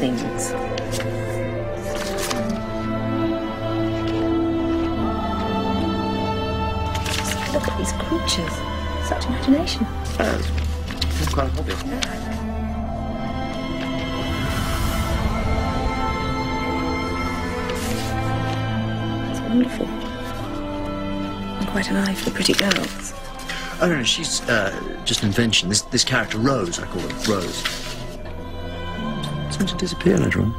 things. Just look at these creatures. Such imagination. It's quite obvious. It's wonderful. And quite an eye for the pretty girls. Oh, no, she's just an invention. This character, Rose, I call her, Rose. It's going to disappear later on.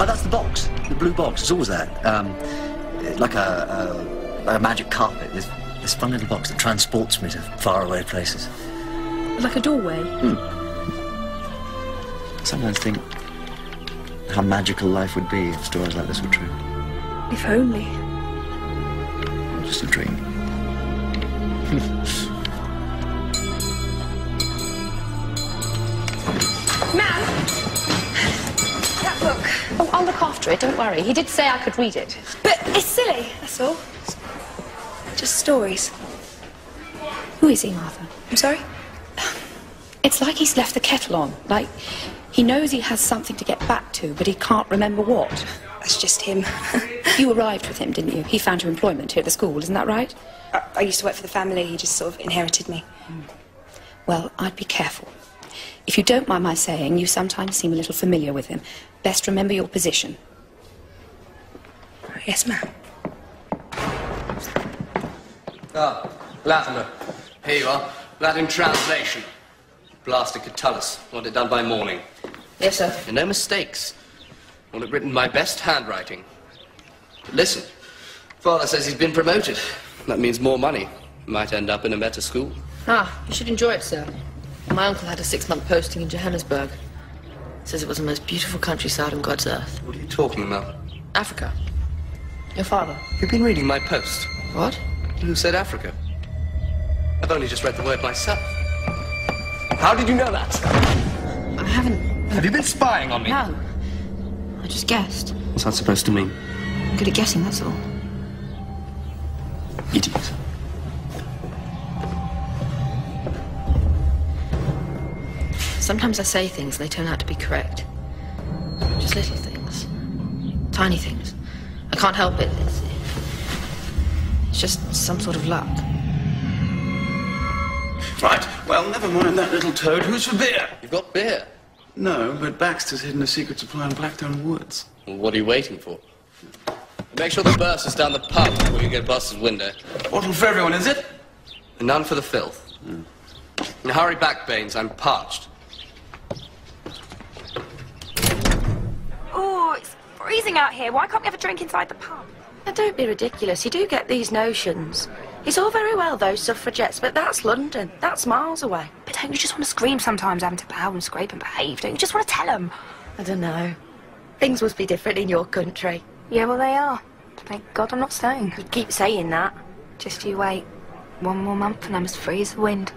Oh, that's the box. The blue box. It's always that. Like a magic carpet. This fun little box that transports me to faraway places. Like a doorway? I sometimes think how magical life would be if stories like this were true. If only. Just a dream. Ma'am! That book. Oh, I'll look after it, don't worry. He did say I could read it. But it's silly, that's all. Just stories. Who is he, Martha? I'm sorry? It's like he's left the kettle on. Like, he knows he has something to get back to, but he can't remember what. That's just him. You arrived with him, didn't you? He found you employment here at the school, isn't that right? I used to work for the family. He just sort of inherited me. Well, I'd be careful. If you don't mind my saying, you sometimes seem a little familiar with him. Best remember your position. Yes, ma'am. Ah, Latimer. Here you are. Latin translation. Blasted Catullus. Want it done by morning. Yes, sir. And no mistakes. Want it written in my best handwriting. But listen, Father says he's been promoted. That means more money. Might end up in a better school. Ah, you should enjoy it, sir. My uncle had a 6-month posting in Johannesburg. Says it was the most beautiful countryside on God's earth. What are you talking about? Africa. Your father. You've been reading my post. What? Who said Africa? I've only just read the word myself. How did you know that? I haven't... Have you been spying on me? No. I just guessed. What's that supposed to mean? I'm good at guessing, that's all. Idiot. Sometimes I say things and they turn out to be correct. Just little things. Tiny things. I can't help it. It's just some sort of luck. Right, well, never mind that little toad. Who's for beer? You've got beer. No, but Baxter's hidden a secret supply in Blackdown Woods. Well, what are you waiting for? Make sure the burst is down the pub before you get past his window. Bottle for everyone, is it? And none for the filth. Now hurry back, Baines. I'm parched. Oh, it's freezing out here. Why can't we have a drink inside the pub? Now, don't be ridiculous. You do get these notions. It's all very well, those suffragettes, but that's London. That's miles away. But don't you just want to scream sometimes, having to bow and scrape and behave? Don't you just want to tell them? I don't know. Things must be different in your country. Yeah, well, they are. Thank God I'm not staying. You keep saying that. Just you wait. 1 more month and I'm as free as the wind.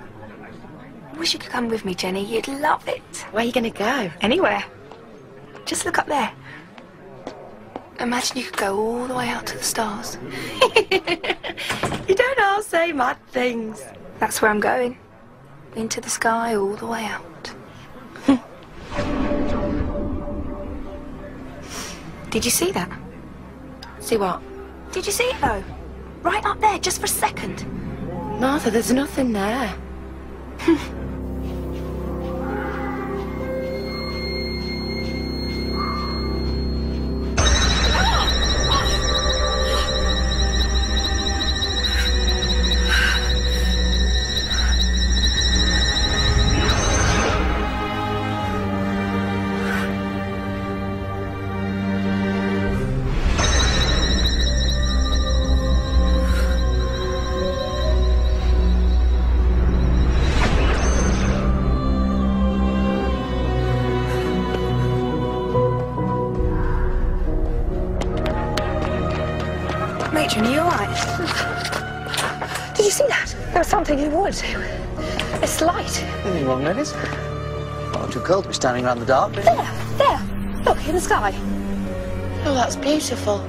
I wish you could come with me, Jenny. You'd love it. Where are you going to go? Anywhere. Just look up there. Imagine you could go all the way out to the stars. You don't all say mad things. That's where I'm going. Into the sky, all the way out. Did you see that? See what? Did you see it, though? Right up there, just for a second. Martha, there's nothing there. Matron, are you alright? Did you see that? There was something in the woods. It's light. Anything wrong, ladies? Not too cold to be standing around the dark. There! Look, in the sky. Oh, that's beautiful.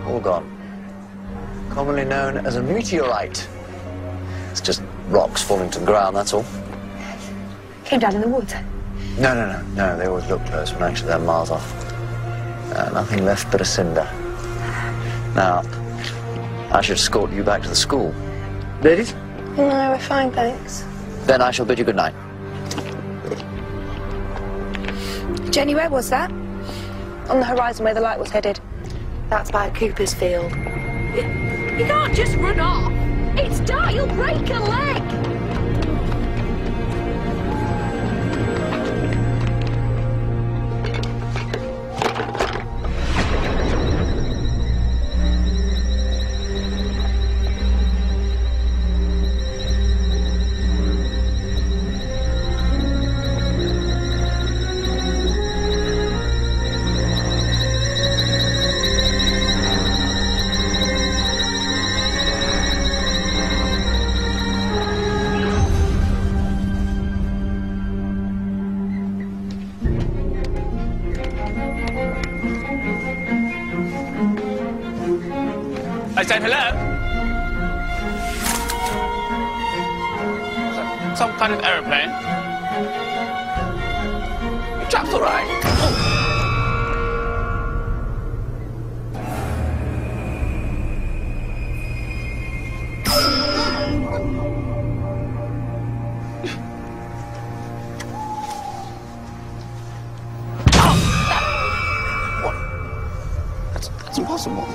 All gone. Commonly known as a meteorite. It's just rocks falling to the ground, that's all. Came down in the woods. No, they always look close when actually they're miles off. Nothing left but a cinder. Now, I should escort you back to the school. Ladies? No, we're fine, thanks. Then I shall bid you good night. Jenny, where was that? On the horizon where the light was headed. That's by Cooper's field. You can't just run off. It's dark, you'll break a leg. I said hello. Some kind of aeroplane. You chaps all right? What? That's impossible.